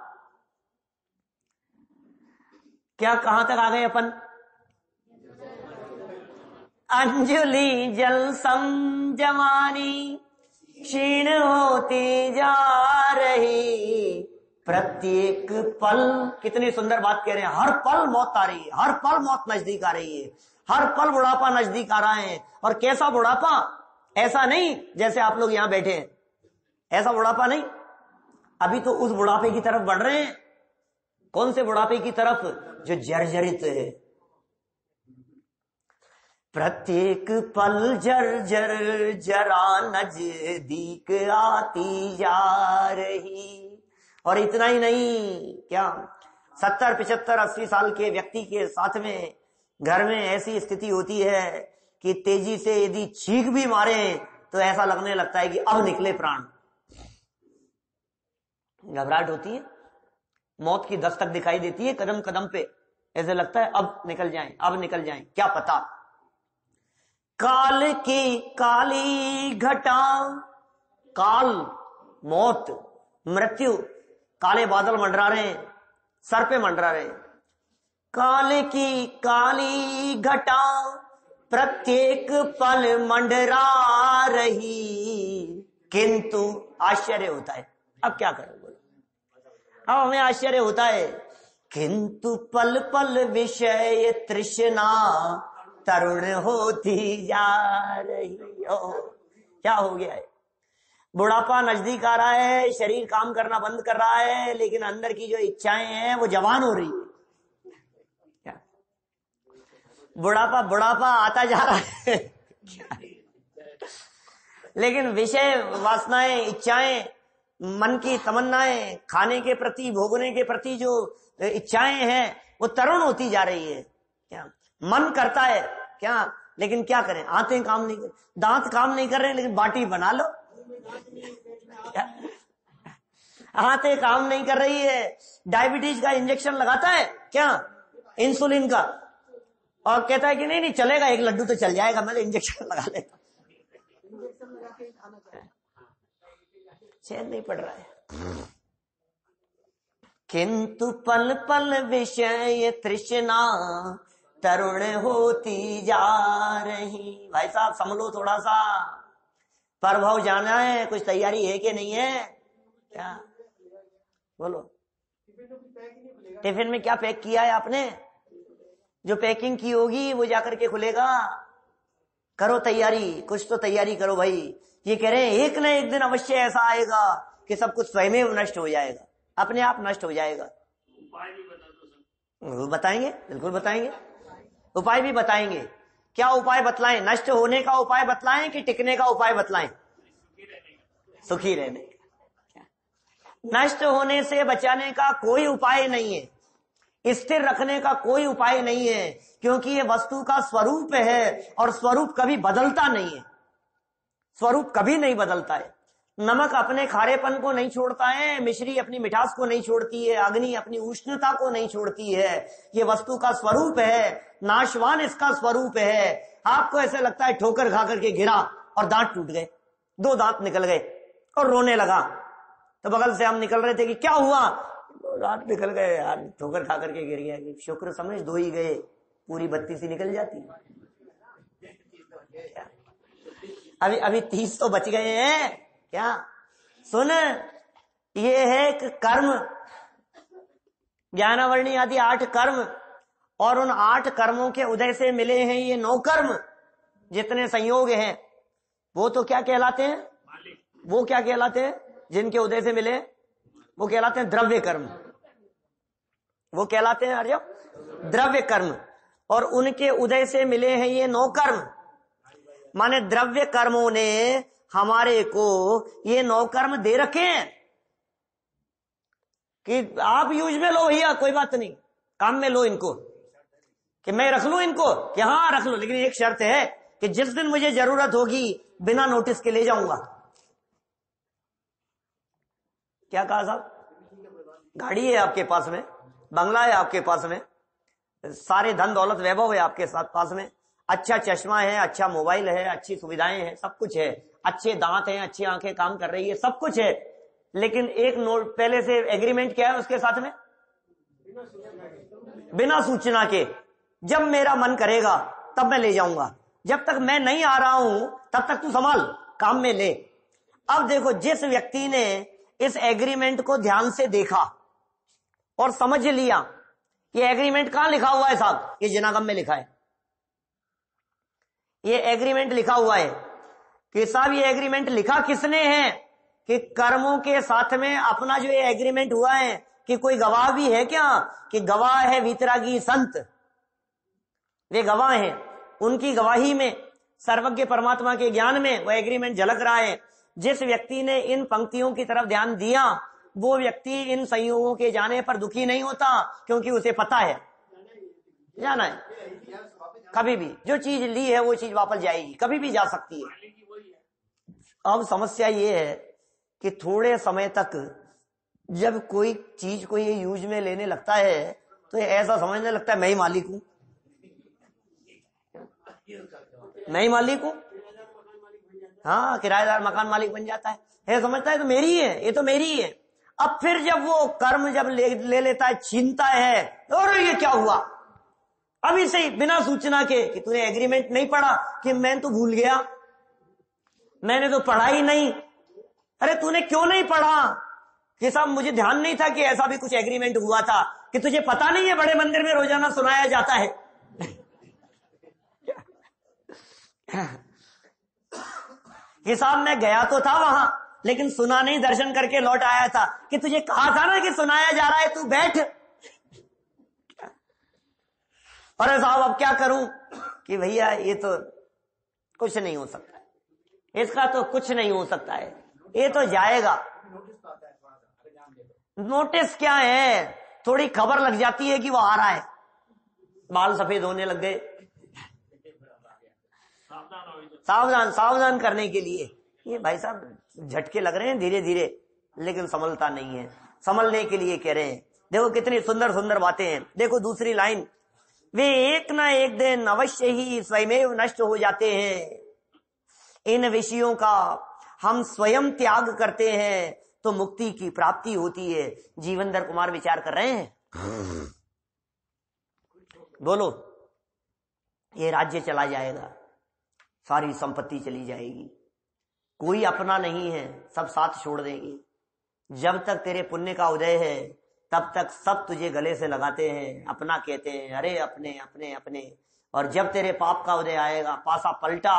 क्या कहां तक आ गए अपन? अंजुलि जल सम जवानी क्षीण होती जा रही, प्रत्येक पल, कितनी सुंदर बात कह रहे हैं, हर पल मौत आ रही है, हर पल मौत नजदीक आ रही है, हर पल बुढ़ापा नजदीक आ रहा है। और कैसा बुढ़ापा? ऐसा नहीं जैसे आप लोग यहां बैठे हैं, ऐसा बुढ़ापा नहीं। अभी तो उस बुढ़ापे की तरफ बढ़ रहे हैं। कौन से बुढ़ापे की तरफ? जो जर्जरित है। प्रत्येक पल जर जर जरा नजदीक आती जा रही। और इतना ही नहीं, क्या 70, 75, 80 साल के व्यक्ति के साथ में घर में ऐसी स्थिति होती है कि तेजी से यदि छींक भी मारे तो ऐसा लगने लगता है कि अब निकले प्राण। घबराहट होती है, मौत की दस्तक दिखाई देती है कदम कदम पे, ऐसे लगता है अब निकल जाएं, अब निकल जाएं, क्या पता। काल की काली घटा, काल, मौत, मृत्यु, काले बादल मंडरा रहे हैं, सर पे मंडरा रहे हैं। काल की काली घटा प्रत्येक पल मंडरा रही, किंतु आश्चर्य होता है। अब क्या करें बोलो? अब हमें आश्चर्य होता है, किंतु पल पल विषय तृष्णा तरुण होती जा रही हो। क्या हो गया है? बुढ़ापा नजदीक आ रहा है, शरीर काम करना बंद कर रहा है, लेकिन अंदर की जो इच्छाएं हैं वो जवान हो रही है। क्या बुढ़ापा बुढ़ापा आता जा रहा है लेकिन विषय वासनाएं, इच्छाएं, मन की तमन्नाएं, खाने के प्रति, भोगने के प्रति जो इच्छाएं हैं वो तरुण होती जा रही है। क्या मन करता है क्या, लेकिन क्या करें, आंतें काम नहीं कर, दांत काम नहीं कर रहे, लेकिन बाटी बना लो। आंतें काम नहीं कर रही है, डायबिटीज का इंजेक्शन लगाता है क्या, इंसुलिन का, और कहता है कि नहीं नहीं चलेगा, एक लड्डू तो चल जाएगा, मैं तो इंजेक्शन लगा लेता। चैन नहीं पड़ रहा है। किंतु पल पल विषय तृष्णा तरुण होती जा रही। भाई साहब समझो थोड़ा सा, प्रभाव जाना है, कुछ तैयारी है कि नहीं है? क्या बोलो, टिफिन में क्या पैक किया है आपने? जो पैकिंग की होगी वो जाकर के खुलेगा। करो तैयारी, कुछ तो तैयारी करो भाई। ये कह रहे हैं एक न एक दिन अवश्य ऐसा आएगा कि सब कुछ स्वयं नष्ट हो जाएगा, अपने आप नष्ट हो जाएगा। उपाय भी बता दो सर। बताएंगे, बिल्कुल बताएंगे, उपाय भी बताएंगे। क्या उपाय बतलाएं? नष्ट होने का उपाय बतलाएं कि टिकने का उपाय बतलाएं? सुखी रहने का। नष्ट होने से बचाने का कोई उपाय नहीं है, स्थिर रखने का कोई उपाय नहीं है, क्योंकि ये वस्तु का स्वरूप है और स्वरूप कभी बदलता नहीं है। स्वरूप कभी नहीं बदलता है। नमक अपने खारेपन को नहीं छोड़ता है, मिश्री अपनी मिठास को नहीं छोड़ती है, अग्नि अपनी उष्णता को नहीं छोड़ती है। ये वस्तु का स्वरूप है, नाशवान इसका स्वरूप है। आपको ऐसे लगता है ठोकर खा करके गिरा और दांत टूट गए, 2 दांत निकल गए और रोने लगा। तो बगल से हम निकल रहे थे कि क्या हुआ? दांत निकल गए यार, ठोकर खा करके गिर गया। शुक्र समझ, 2 ही गए, पूरी 32 ही निकल जाती। अभी 30 तो बच गए हैं क्या? सुन, ये है एक कर्म, ज्ञानावरणी आदि 8 कर्म, और उन 8 कर्मों के उदय से मिले हैं ये 9 कर्म। जितने संयोग हैं वो तो क्या कहलाते हैं? वो क्या कहलाते हैं? जिनके उदय से मिले वो कहलाते हैं द्रव्य कर्म। वो कहलाते हैं अर्य द्रव्य कर्म, और उनके उदय से मिले हैं ये 9 कर्म। माने द्रव्य कर्मों ने हमारे को ये 9 कर्म दे रखे हैं कि आप यूज में लो भैया, कोई बात नहीं, काम में लो इनको, कि मैं रख लूं इनको, कि हाँ रख लो, लेकिन एक शर्त है कि जिस दिन मुझे जरूरत होगी बिना नोटिस के ले जाऊंगा। क्या कहा साहब? गाड़ी है आपके पास में, बंगला है आपके पास में, सारे धन दौलत वैभव है आपके साथ पास में, अच्छा चश्मा है, अच्छा मोबाइल है, अच्छी सुविधाएं हैं, सब कुछ है, अच्छे दांत हैं, अच्छी आंखें काम कर रही है, सब कुछ है, लेकिन एक नोट पहले से एग्रीमेंट क्या है उसके साथ में? बिना सूचना के, जब मेरा मन करेगा तब मैं ले जाऊंगा, जब तक मैं नहीं आ रहा हूं तब तक तू संभाल, काम में ले। अब देखो, जिस व्यक्ति ने इस एग्रीमेंट को ध्यान से देखा और समझ लिया, ये एग्रीमेंट कहां लिखा हुआ है साहब? ये जिनागम में लिखा है। ये एग्रीमेंट लिखा हुआ है कि साहब ये एग्रीमेंट लिखा किसने है? कि कर्मों के साथ में अपना जो ये एग्रीमेंट हुआ है, कि कोई गवाह भी है क्या? कि गवाह है वीतरागी संत, वे गवाह हैं, उनकी गवाही में, सर्वज्ञ परमात्मा के ज्ञान में वो एग्रीमेंट झलक रहा है। जिस व्यक्ति ने इन पंक्तियों की तरफ ध्यान दिया वो व्यक्ति इन संयोगों के जाने पर दुखी नहीं होता, क्योंकि उसे पता है, जाना है कभी भी जो चीज ली है वो चीज वापस जाएगी, कभी भी जा सकती है। अब समस्या ये है कि थोड़े समय तक जब कोई चीज को ये यूज में लेने लगता है तो ये ऐसा समझने लगता है मैं ही मालिक हूं, मैं ही मालिक हूं। हाँ, किराएदार मकान मालिक बन जाता है, ये समझता है तो मेरी है, ये तो मेरी है। अब फिर जब वो कर्म जब ले लेता है, छीनता है, और ये क्या हुआ? अभी से ही बिना सूचना के कि तूने एग्रीमेंट नहीं पढ़ा, कि मैं तो भूल गया, मैंने तो पढ़ा ही नहीं। अरे तूने क्यों नहीं पढ़ा? कि साहब मुझे ध्यान नहीं था कि ऐसा भी कुछ एग्रीमेंट हुआ था। कि तुझे पता नहीं है बड़े मंदिर में रोजाना सुनाया जाता है? कि साहब मैं गया तो था वहां, लेकिन सुना नहीं, दर्शन करके लौट आया था कि तुझे कहा था ना कि सुनाया जा रहा है, तू बैठ। अरे साहब अब क्या करूं कि भैया ये तो कुछ नहीं हो सकता है, इसका तो कुछ नहीं हो सकता है, ये तो जाएगा। नोटिस क्या है, थोड़ी खबर लग जाती है कि वो आ रहा है, बाल सफेद होने लग गए, सावधान सावधान करने के लिए। ये भाई साहब झटके लग रहे हैं धीरे धीरे, लेकिन संभलता नहीं है, संभलने के लिए कह रहे हैं। देखो कितनी सुंदर सुंदर बातें हैं। देखो दूसरी लाइन, वे एक ना एक दिन अवश्य ही स्वयमेव नष्ट हो जाते हैं, इन विषयों का हम स्वयं त्याग करते हैं तो मुक्ति की प्राप्ति होती है। जीवनधर कुमार विचार कर रहे हैं, बोलो ये राज्य चला जाएगा, सारी संपत्ति चली जाएगी, कोई अपना नहीं है, सब साथ छोड़ देंगे। जब तक तेरे पुण्य का उदय है तब तक सब तुझे गले से लगाते हैं, अपना कहते हैं, अरे अपने अपने अपने। और जब तेरे पाप का उदय आएगा, पासा पलटा,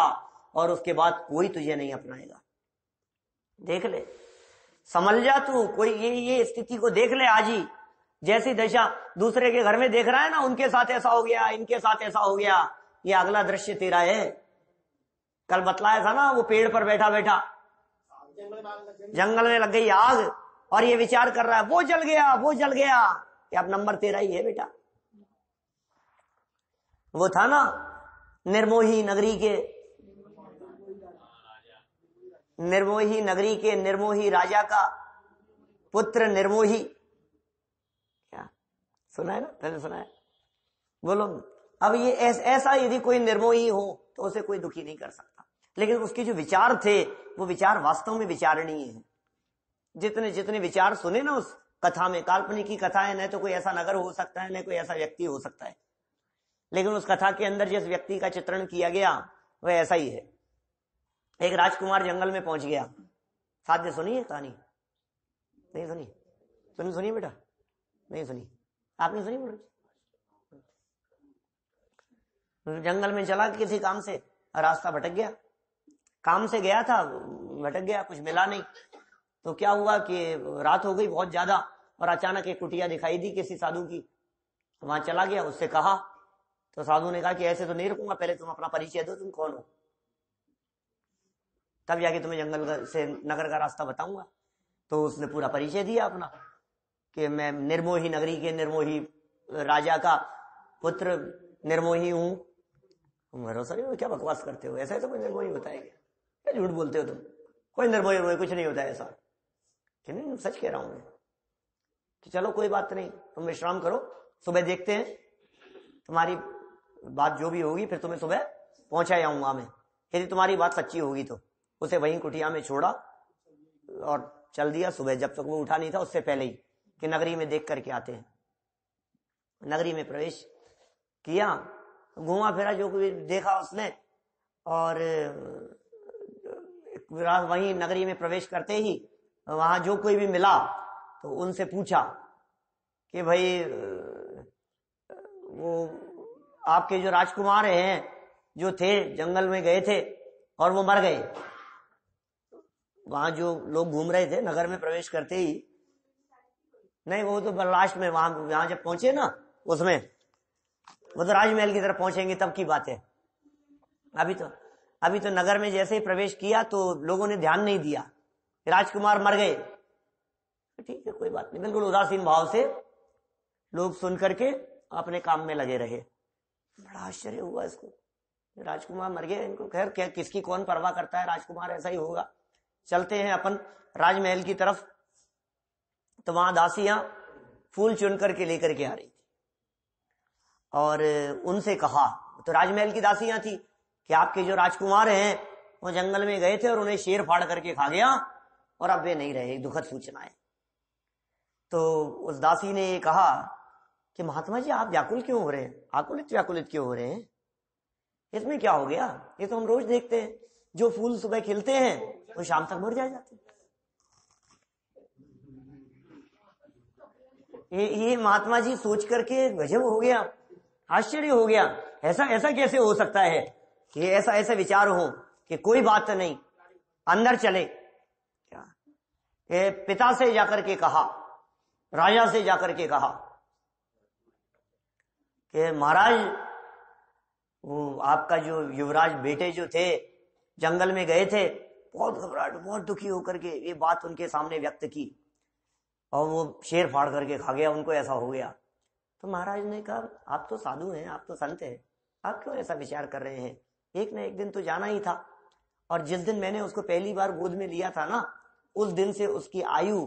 और उसके बाद कोई तुझे नहीं अपनाएगा। देख ले, समझ जा तू, कोई ये स्थिति को देख ले आज ही। जैसी दशा दूसरे के घर में देख रहा है ना, उनके साथ ऐसा हो गया, इनके साथ ऐसा हो गया, ये अगला दृश्य तेरा है। कल बतलाया था ना, वो पेड़ पर बैठा बैठा जंगल में लग गई आग, और ये विचार कर रहा है वो जल गया, वो जल गया। कि अब नंबर तेरा ही है बेटा। वो था ना निर्मोही नगरी के निर्मोही राजा का पुत्र निर्मोही। क्या सुना है ना, पहले सुना है, बोलो। अब ये ऐसा यदि कोई निर्मोही हो तो उसे कोई दुखी नहीं कर सकता, लेकिन उसके जो विचार थे वो विचार वास्तव में विचारणीय है। जितने जितने विचार सुने ना उस कथा में, काल्पनिक की कथा है, न तो कोई ऐसा नगर हो सकता है, न कोई ऐसा व्यक्ति हो सकता है, लेकिन उस कथा के अंदर जिस व्यक्ति का चित्रण किया गया वह ऐसा ही है। एक राजकुमार जंगल में पहुंच गया। साध्य सुनी है कहानी? नहीं सुनी? तुमने सुनी बेटा? नहीं सुनी? आपने सुनी? जंगल में चला किसी काम से, रास्ता भटक गया, काम से गया था, भटक गया, कुछ मिला नहीं। तो क्या हुआ कि रात हो गई बहुत ज्यादा, और अचानक एक कुटिया दिखाई दी किसी साधु की। वहां चला गया, उससे कहा, तो साधु ने कहा कि ऐसे तो नहीं रुकूंगा, पहले तुम अपना परिचय दो, तुम कौन हो, तब जाके तुम्हें जंगल से नगर का रास्ता बताऊंगा। तो उसने पूरा परिचय दिया अपना कि मैं निर्मोही नगरी के निर्मोही राजा का पुत्र निर्मोही हूं। भरोसा नहीं, क्या बकवास करते हो, ऐसा ऐसा कोई निर्मोही होता है क्या? झूठ बोलते हो तुम, कोई निर्मोही कुछ नहीं होता है ऐसा। कि नहीं, सच कह रहा हूं मैं। कि चलो कोई बात नहीं, तुम विश्राम करो, सुबह देखते हैं, तुम्हारी बात जो भी होगी फिर तुम्हें सुबह पहुंचा जाऊंगा मैं, यदि तुम्हारी बात सच्ची होगी तो। उसे वहीं कुटिया में छोड़ा और चल दिया सुबह, जब तक वो उठा नहीं था उससे पहले ही, कि नगरी में देख करके आते हैं। नगरी में प्रवेश किया, घूमा फिरा जो कुछ देखा उसने, और वहीं नगरी में प्रवेश करते ही वहां जो कोई भी मिला तो उनसे पूछा कि भाई वो आपके जो राजकुमार हैं जो थे, जंगल में गए थे और वो मर गए। वहां जो लोग घूम रहे थे नगर में प्रवेश करते ही, नहीं वो तो लास्ट में वहां जब पहुंचे ना, उसमें वो तो राजमहल की तरफ पहुंचेंगे तब की बात है। अभी तो नगर में जैसे ही प्रवेश किया तो लोगों ने ध्यान नहीं दिया, राजकुमार मर गए। ठीक है कोई बात नहीं, बिल्कुल उदासीन भाव से लोग सुन करके अपने काम में लगे रहे। बड़ा आश्चर्य हुआ इसको, राजकुमार मर गए, इनको खैर क्या, किसकी कौन परवाह करता है, राजकुमार ऐसा ही होगा। चलते हैं अपन राजमहल की तरफ। तो वहां दासियां फूल चुन करके लेकर के आ रही थी, और उनसे कहा, तो राजमहल की दासियां थी, कि आपके जो राजकुमार हैं वो जंगल में गए थे और उन्हें शेर फाड़ करके खा गया, और अब वे नहीं रहे, दुखद सूचना है। तो उस दासी ने ये कहा कि महात्मा जी आप व्याकुल क्यों हो रहे हैं, आकुलित व्याकुलित क्यों हो रहे हैं, इसमें क्या हो गया, ये तो हम रोज देखते हैं, जो फूल सुबह खिलते हैं वो शाम तक मुरझा जाते हैं। ये महात्मा जी सोच करके गजब हो गया, आश्चर्य हो गया, ऐसा कैसे हो सकता है कि ऐसा विचार हो कि कोई बात नहीं, अंदर चले। क्या कि पिता से जाकर के कहा, राजा से जाकर के कहा कि महाराज वो आपका जो युवराज बेटे जो थे जंगल में गए थे, बहुत घबराहट, बहुत दुखी होकर के ये बात उनके सामने व्यक्त की और वो शेर फाड़ करके खा गया, उनको ऐसा हो गया। तो महाराज ने कहा आप तो साधु हैं, आप तो संत हैं, आप क्यों ऐसा विचार कर रहे हैं, एक न एक दिन तो जाना ही था। और जिस दिन मैंने उसको पहली बार गोद में लिया था ना, उस दिन से उसकी आयु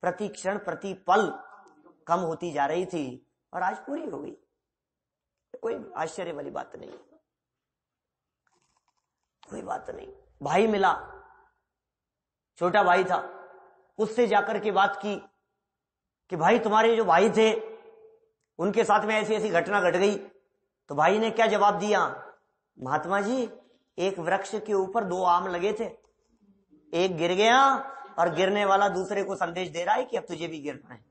प्रति क्षण प्रति पल कम होती जा रही थी और आज पूरी हो गई। कोई आश्चर्य वाली बात नहीं, कोई बात नहीं। भाई मिला, छोटा भाई था, उससे जाकर के बात की कि भाई तुम्हारे जो भाई थे उनके साथ में ऐसी ऐसी घटना घट गई। तो भाई ने क्या जवाब दिया, महात्मा जी एक वृक्ष के ऊपर 2 आम लगे थे, एक गिर गया और गिरने वाला दूसरे को संदेश दे रहा है कि अब तुझे भी गिरना है।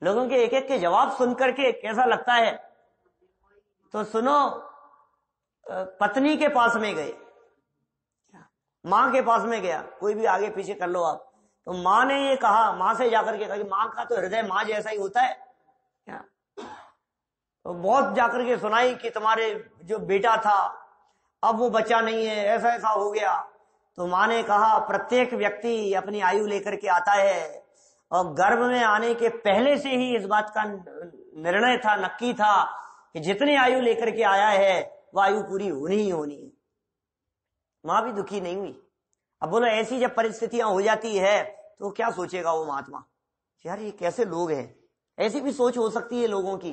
लोगों के एक एक के जवाब सुनकर के कैसा लगता है। तो सुनो, पत्नी के पास में गए, मां के पास में गया, कोई भी आगे पीछे कर लो आप। तो मां ने ये कहा, मां से जाकर के कहा कि मां का तो हृदय मां जैसा ही होता है क्या। तो बहुत जाकर के सुनाई कि तुम्हारे जो बेटा था अब वो बच्चा नहीं है, ऐसा ऐसा हो गया। तो मां ने कहा प्रत्येक व्यक्ति अपनी आयु लेकर के आता है और गर्भ में आने के पहले से ही इस बात का निर्णय था, नक्की था कि जितनी आयु लेकर के आया है वो आयु पूरी होनी ही होनी है। मां भी दुखी नहीं हुई। अब बोलो ऐसी जब परिस्थितियां हो जाती है तो क्या सोचेगा वो महात्मा, यार ये कैसे लोग हैं। ऐसी भी सोच हो सकती है लोगों की।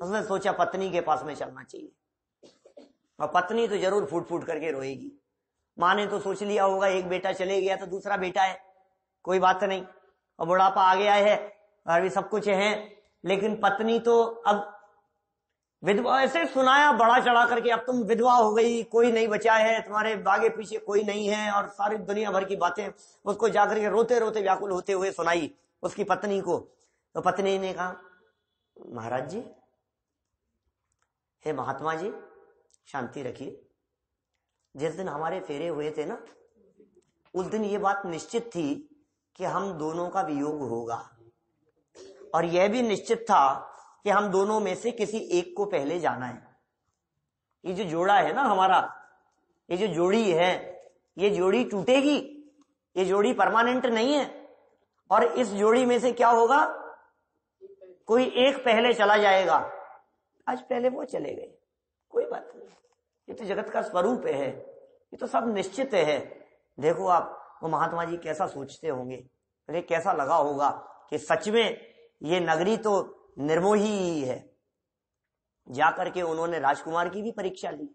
उसने सोचा पत्नी के पास में चलना चाहिए और पत्नी तो जरूर फूट फूट करके रोएगी। मां ने तो सोच लिया होगा एक बेटा चले गया तो दूसरा बेटा है, कोई बात नहीं, और बुढ़ापा आ गया है और भी सब कुछ है। लेकिन पत्नी तो अब विधवा, ऐसे सुनाया बड़ा चढ़ा करके, अब तुम विधवा हो गई, कोई नहीं बचा है, तुम्हारे आगे पीछे कोई नहीं है, और सारी दुनिया भर की बातें उसको जाकर के रोते रोते व्याकुल होते हुए सुनाई उसकी पत्नी को। तो पत्नी ने कहा महाराज जी, हे महात्मा जी शांति रखिए। जिस दिन हमारे फेरे हुए थे ना, उस दिन ये बात निश्चित थी कि हम दोनों का वियोग होगा, और यह भी निश्चित था कि हम दोनों में से किसी एक को पहले जाना है। ये जो जोड़ा है ना हमारा, ये जो जोड़ी है, ये जोड़ी टूटेगी, ये जोड़ी परमानेंट नहीं है। और इस जोड़ी में से क्या होगा, कोई एक पहले चला जाएगा। आज पहले वो चले गए, कोई बात नहीं, ये तो जगत का स्वरूप है, ये तो सब निश्चित है। देखो आप वो महात्मा जी कैसा सोचते होंगे, अरे कैसा लगा होगा कि सच में ये नगरी तो निर्मोही है। जाकर के उन्होंने राजकुमार की भी परीक्षा ली,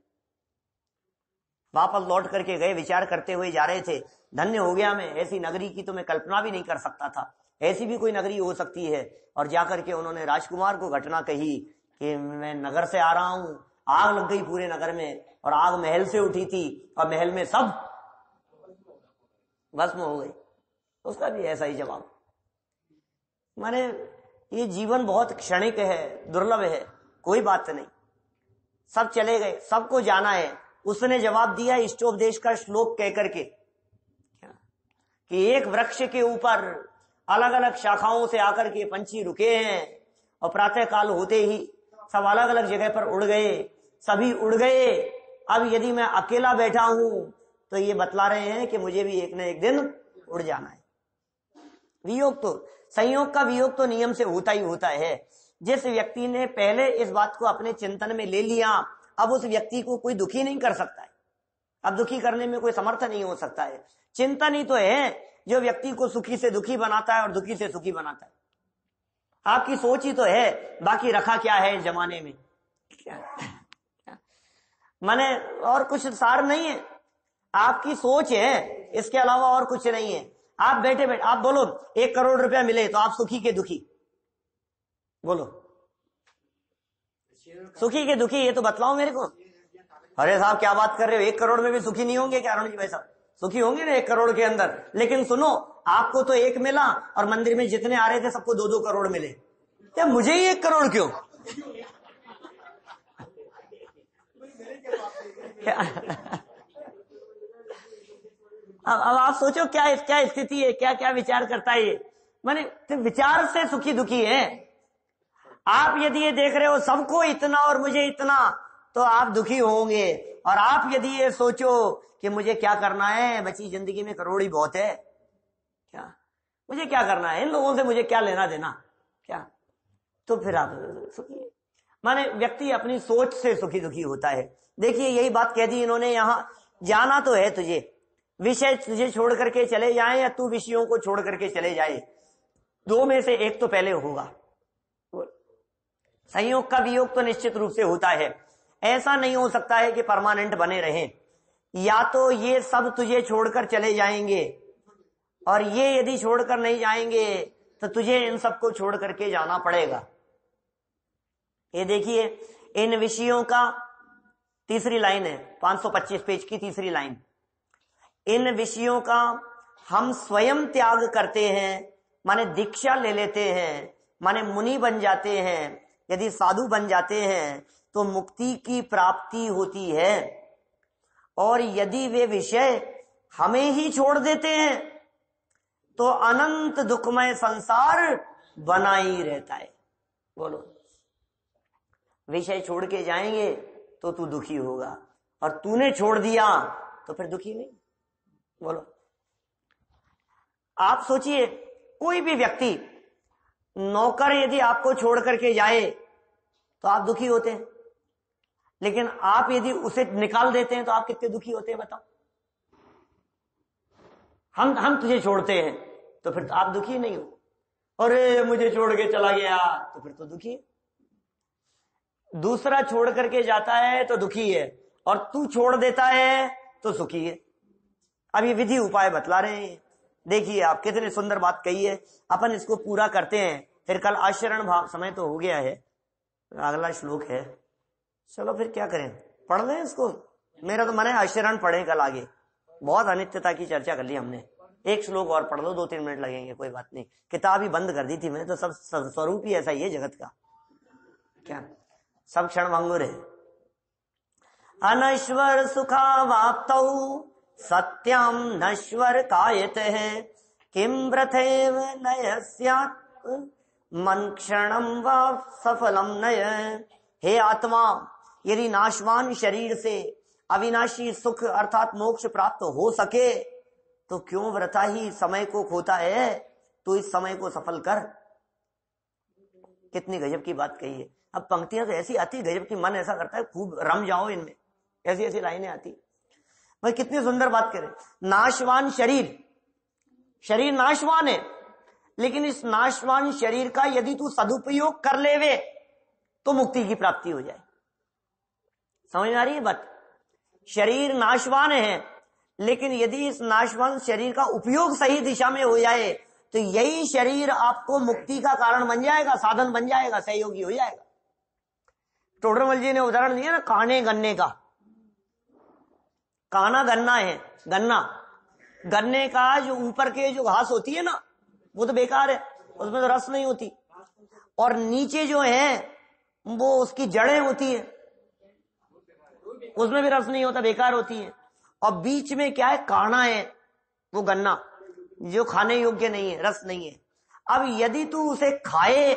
वापस लौट करके गए, विचार करते हुए जा रहे थे, धन्य हो गया मैं, ऐसी नगरी की तो मैं कल्पना भी नहीं कर सकता था, ऐसी भी कोई नगरी हो सकती है। और जाकर के उन्होंने राजकुमार को घटना कही कि मैं नगर से आ रहा हूं, आग लग गई पूरे नगर में, और आग महल से उठी थी और महल में सब भस्म हो गई। उसका भी ऐसा ही जवाब। माने ये जीवन बहुत क्षणिक है, दुर्लभ है, कोई बात नहीं, सब चले गए, सबको जाना है। उसने जवाब दिया इष्टोपदेश का श्लोक कहकर के कि एक वृक्ष के ऊपर अलग अलग शाखाओं से आकर के पंछी रुके हैं, और प्रातः काल होते ही सब अलग अलग जगह पर उड़ गए, सभी उड़ गए। अब यदि मैं अकेला बैठा हूं तो ये बतला रहे हैं कि मुझे भी एक न एक दिन उड़ जाना है। वियोग तो, संयोग का वियोग तो नियम से होता ही होता है। जिस व्यक्ति ने पहले इस बात को अपने चिंतन में ले लिया, अब उस व्यक्ति को कोई दुखी नहीं कर सकता है, अब दुखी करने में कोई समर्थ नहीं हो सकता है। चिंतन ही तो है जो व्यक्ति को सुखी से दुखी बनाता है और दुखी से सुखी बनाता है। आपकी सोच ही तो है, बाकी रखा क्या है इस जमाने में, माने और कुछ सार नहीं है, आपकी सोच है, इसके अलावा और कुछ नहीं है। आप बैठे बैठे आप बोलो 1 करोड़ रुपया मिले तो आप सुखी के दुखी, बोलो सुखी के दुखी, ये तो बतलाओ मेरे को। अरे साहब क्या बात कर रहे हो, 1 करोड़ में भी सुखी नहीं होंगे क्या अरुण जी भाई साहब? सुखी होंगे ना 1 करोड़ के अंदर। लेकिन सुनो, आपको तो 1 मिला और मंदिर में जितने आ रहे थे सबको 2-2 करोड़ मिले, क्या मुझे ही 1 करोड़ क्यों? अब आप सोचो क्या क्या स्थिति है, क्या क्या विचार करता है ये। माने तो विचार से सुखी दुखी है। आप यदि ये देख रहे हो सबको इतना और मुझे इतना, तो आप दुखी होंगे। और आप यदि ये सोचो कि मुझे क्या करना है, बची जिंदगी में करोड़ ही बहुत है, क्या मुझे क्या करना है, इन लोगों से मुझे क्या लेना देना, क्या, तो फिर आप सुखी। माने व्यक्ति अपनी सोच से सुखी दुखी होता है। देखिए यही बात कह दी इन्होंने, यहां जाना तो है तुझे, विषय तुझे छोड़ करके चले जाए या तू विषयों को छोड़ करके चले जाए, दो में से एक तो पहले होगा। संयोग का वियोग तो निश्चित रूप से होता है, ऐसा नहीं हो सकता है कि परमानेंट बने रहें। या तो ये सब तुझे छोड़कर चले जाएंगे, और ये यदि छोड़कर नहीं जाएंगे तो तुझे इन सबको छोड़ करके जाना पड़ेगा। ये देखिए इन विषयों का, तीसरी लाइन है 525 पेज की तीसरी लाइन, इन विषयों का हम स्वयं त्याग करते हैं, माने दीक्षा ले लेते हैं, माने मुनि बन जाते हैं, यदि साधु बन जाते हैं तो मुक्ति की प्राप्ति होती है। और यदि वे विषय हमें ही छोड़ देते हैं तो अनंत दुखमय संसार बना ही रहता है। बोलो, विषय छोड़ के जाएंगे तो तू दुखी होगा, और तूने छोड़ दिया तो फिर दुखी नहीं। बोलो, आप सोचिए कोई भी व्यक्ति, नौकर यदि आपको छोड़ करके जाए तो आप दुखी होते हैं, लेकिन आप यदि उसे निकाल देते हैं तो आप कितने दुखी होते हैं बताओ। हम तुझे छोड़ते हैं तो फिर तो आप दुखी नहीं हो, और मुझे छोड़ के चला गया तो फिर तो दुखी है। दूसरा छोड़ करके जाता है तो दुखी है, और तू छोड़ देता है तो सुखी है। अब ये विधि उपाय बतला रहे हैं। देखिए आप कितने सुंदर बात कही है, अपन इसको पूरा करते हैं, फिर कल आचरण भाव, समय तो हो गया है, अगला श्लोक है, चलो फिर क्या करें, पढ़ लें इसको। मेरा तो मन है आचरण पढ़े कल आगे, बहुत अनित्यता की चर्चा कर ली हमने। एक श्लोक और पढ़ लो, 2-3 मिनट लगेंगे, कोई बात नहीं। किताब ही बंद कर दी थी मैंने, तो सब स्वरूप ही ऐसा ही है जगत का, क्या सब क्षण भंगुर है। अनश्वर सुखावाप्तौ सत्यम नश्वर कायत है, किम व्रथेव नय स्यात् मन क्षणम व सफलम नय। हे आत्मा, यदि नाशवान शरीर से अविनाशी सुख अर्थात मोक्ष प्राप्त हो सके तो क्यों व्रता ही समय को खोता है, तो इस समय को सफल कर। कितनी गजब की बात कही है। अब पंक्तियां तो ऐसी आती गजब की, मन ऐसा करता है खूब रम जाओ इनमें, ऐसी ऐसी लाइनें आती। भाई कितनी सुंदर बात करें। नाशवान शरीर, शरीर नाशवान है, लेकिन इस नाशवान शरीर का यदि तू सदुपयोग कर लेवे तो मुक्ति की प्राप्ति हो जाए। समझ में आ रही है बात। शरीर नाशवान है, लेकिन यदि इस नाशवान शरीर का उपयोग सही दिशा में हो जाए तो यही शरीर आपको मुक्ति का कारण बन जाएगा, साधन बन जाएगा, सहयोगी हो जाएगा। टोडरमल जी ने उदाहरण दिया ना काने गन्ने का। काना गन्ना है, गन्ना, गन्ने का जो ऊपर के जो घास होती है ना वो तो बेकार है, उसमें तो रस नहीं होती, और नीचे जो है वो उसकी जड़ें होती है, उसमें भी रस नहीं होता, बेकार होती है। और बीच में क्या है, काना है, वो गन्ना जो खाने योग्य नहीं है, रस नहीं है। अब यदि तू उसे खाए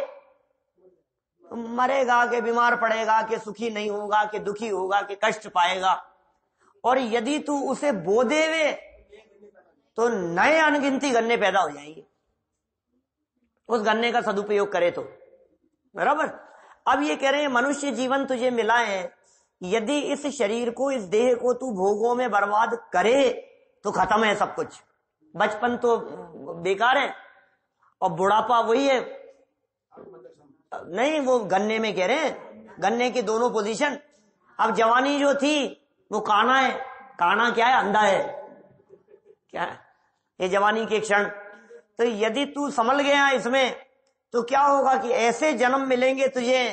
तो मरेगा कि बीमार पड़ेगा कि सुखी नहीं होगा कि दुखी होगा कि कष्ट पाएगा। और यदि तू उसे बो देवे तो नए अनगिनती गन्ने पैदा हो जाएंगे, उस गन्ने का सदुपयोग करे तो। बराबर। अब ये कह रहे हैं मनुष्य जीवन तुझे मिला है, यदि इस शरीर को, इस देह को तू भोगों में बर्बाद करे तो खत्म है सब कुछ। बचपन तो बेकार है और बुढ़ापा वही है, नहीं वो गन्ने में कह रहे हैं, गन्ने की दोनों पोजीशन। अब जवानी जो थी वो काना है, काना क्या है, अंधा है, क्या है ये जवानी के क्षण। तो यदि तू संभल गया इसमें तो क्या होगा कि ऐसे जन्म मिलेंगे तुझे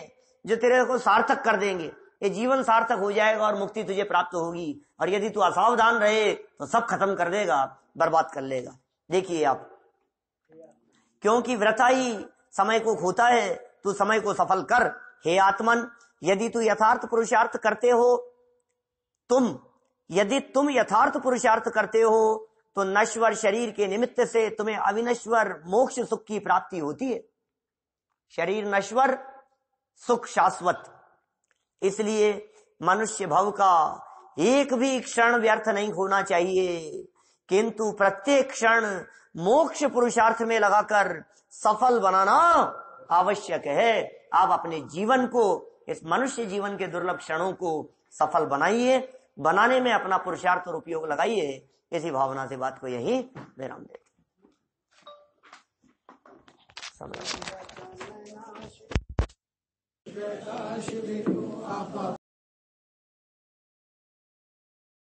जो तेरे को सार्थक कर देंगे, ये जीवन सार्थक हो जाएगा और मुक्ति तुझे प्राप्त होगी। और यदि तू असावधान रहे तो सब खत्म कर देगा, बर्बाद कर लेगा। देखिए आप, क्योंकि व्रता ही समय को खोता है, तू समय को सफल कर। हे आत्मन, यदि तू यथार्थ पुरुषार्थ करते हो, यदि तुम यथार्थ पुरुषार्थ करते हो तो नश्वर शरीर के निमित्त से तुम्हें अविनश्वर मोक्ष सुख की प्राप्ति होती है। शरीर नश्वर, सुख शाश्वत। इसलिए मनुष्य भव का एक भी क्षण व्यर्थ नहीं होना चाहिए, किंतु प्रत्येक क्षण मोक्ष पुरुषार्थ में लगाकर सफल बनाना आवश्यक है। आप अपने जीवन को, इस मनुष्य जीवन के दुर्लभ क्षणों को सफल बनाइए, बनाने में अपना पुरुषार्थ और उपयोग लगाइए। इसी भावना से बात को यही विराम देते।